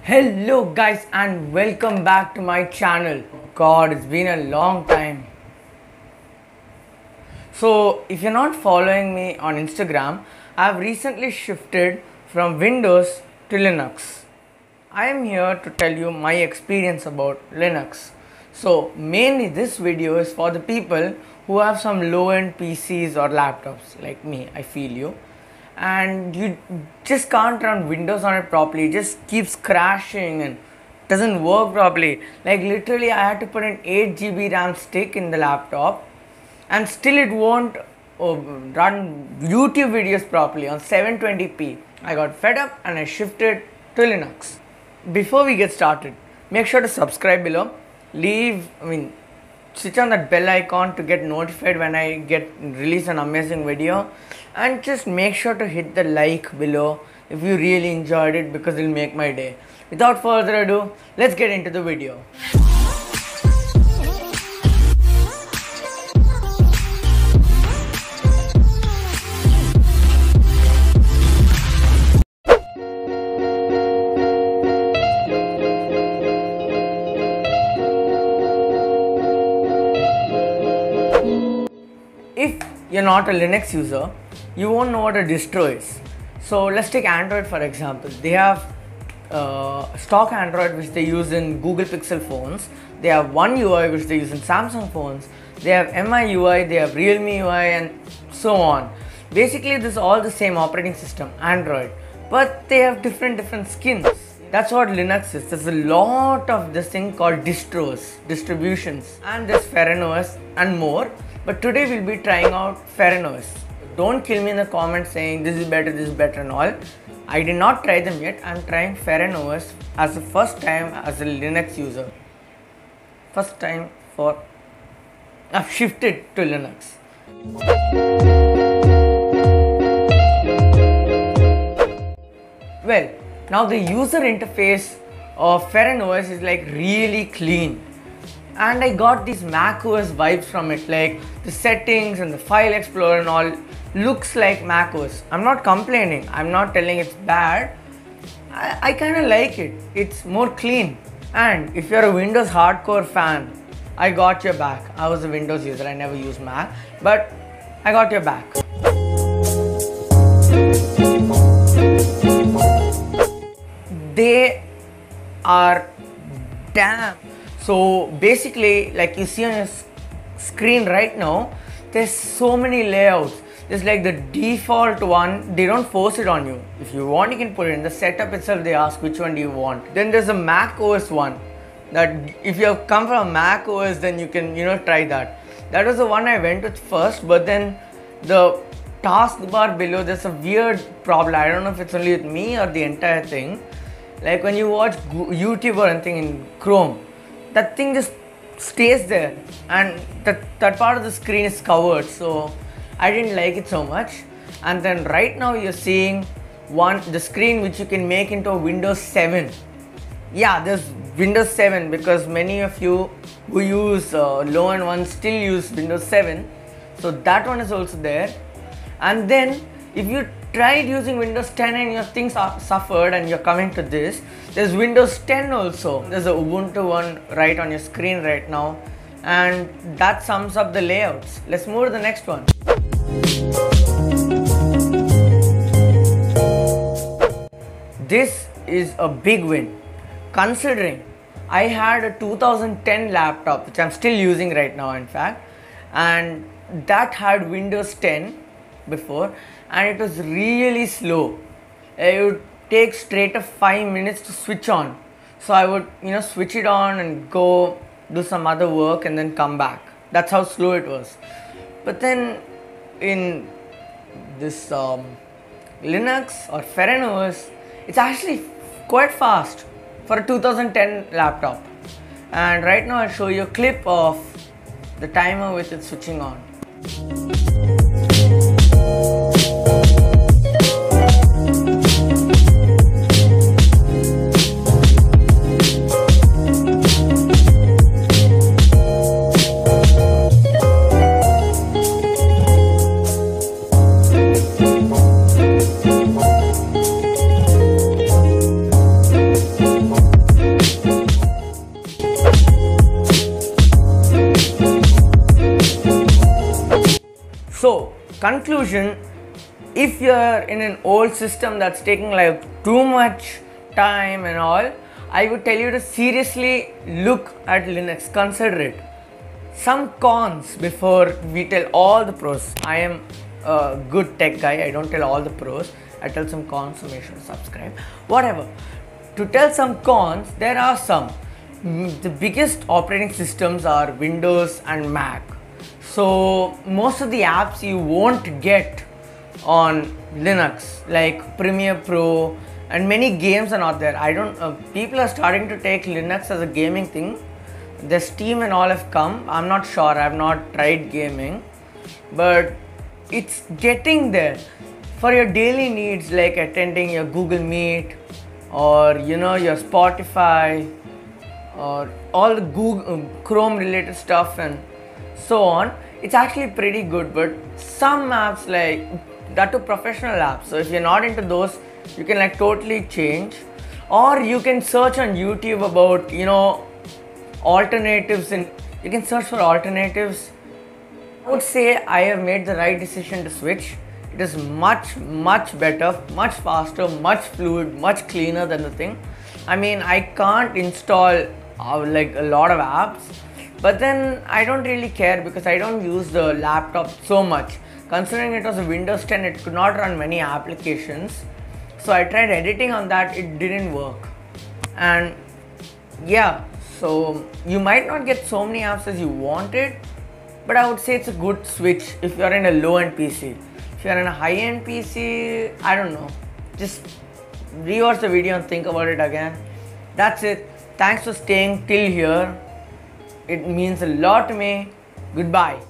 Hello guys and welcome back to my channel. God, it's been a long time. So if you're not following me on Instagram, I've recently shifted from Windows to Linux. I am here to tell you my experience about Linux. So mainly this video is for the people who have some low-end PCs or laptops like me, I feel you. And you just can't run Windows on it properly. It just keeps crashing and doesn't work properly. Like literally I had to put an 8 GB RAM stick in the laptop and still it won't run YouTube videos properly on 720p. I got fed up and I shifted to Linux. Before we get started, make sure to subscribe below. Switch on that bell icon to get notified when I release an amazing video, and just make sure to hit the like below if you really enjoyed it, because it'll make my day. Without further ado, let's get into the video. If you're not a Linux user, you won't know what a distro is. So let's take Android for example. They have stock Android which they use in Google Pixel phones. They have One UI which they use in Samsung phones. They have MIUI, they have Realme UI and so on. Basically this is all the same operating system, Android, but they have different skins. That's what Linux is. There's a lot of this thing called distros, distributions, and there's FerrenOS and more. But today we'll be trying out FerrenOS. Don't kill me in the comments saying this is better and all. I did not try them yet. I'm trying FerrenOS as the first time as a Linux user. First time I've shifted to Linux. Well, now the user interface of FerrenOS is like really clean. And I got these macOS vibes from it, like the settings and the file explorer and all looks like macOS. I'm not complaining, I'm not telling it's bad. I kind of like it. It's more clean. And if you're a Windows hardcore fan, I got your back. I was a Windows user, I never used Mac, but I got your back. They are damn. So basically, like you see on your screen right now, there's so many layouts. There's like the default one, they don't force it on you. If you want, you can put it in the setup itself. They ask which one do you want. Then there's a Mac OS one, that if you have come from Mac OS, then you can try that. That was the one I went with first, but then the taskbar below, there's a weird problem. I don't know if it's only with me or the entire thing. Like when you watch YouTube or anything in Chrome, that thing just stays there and that part of the screen is covered, so I didn't like it so much. And then right now you're seeing the screen which you can make into a Windows 7. Yeah, there's Windows 7 because many of you who use low-end ones still use Windows 7, so that one is also there. And then if you tried using Windows 10 and your things suffered and you're coming to this, there's Windows 10 also. There's a Ubuntu one right on your screen right now, and that sums up the layouts. Let's move to the next one. This is a big win, considering I had a 2010 laptop which I'm still using right now in fact, and that had Windows 10 before, and it was really slow. It would take straight up 5 minutes to switch on. So I would switch it on and go do some other work and then come back. That's how slow it was. But then in this Linux or FerrenOS, it's actually quite fast for a 2010 laptop. And right now I'll show you a clip of the timer with it switching on. conclusion, if you're in an old system that's taking like too much time and all, I would tell you to seriously look at Linux, consider it. Some cons before we tell all the pros. I am a good tech guy, I don't tell all the pros, I tell some cons, so make sure to subscribe. Whatever. To tell some cons, there are some. The biggest operating systems are Windows and Mac. So most of the apps you won't get on Linux, like Premiere Pro, and many games are not there. People are starting to take Linux as a gaming thing. The Steam and all have come. I'm not sure, I've not tried gaming, but it's getting there. For your daily needs like attending your Google Meet, or your Spotify, or all the Google Chrome related stuff and so on, it's actually pretty good. But some apps, like that, to professional apps, so if you're not into those, you can like totally change. Or you can search on YouTube about alternatives, and you can search for alternatives. I would say I have made the right decision to switch. It is much better, much faster, much fluid, much cleaner than the thing. I mean, I can't install like a lot of apps, but then I don't really care because I don't use the laptop so much. Considering it was a Windows 10, it could not run many applications, so I tried editing on that, it didn't work. And yeah, so you might not get so many apps as you wanted, but I would say it's a good switch if you're in a low-end PC. If you're in a high-end PC, I don't know, just rewatch the video and think about it again. That's it. Thanks for staying till here. It means a lot to me. Goodbye.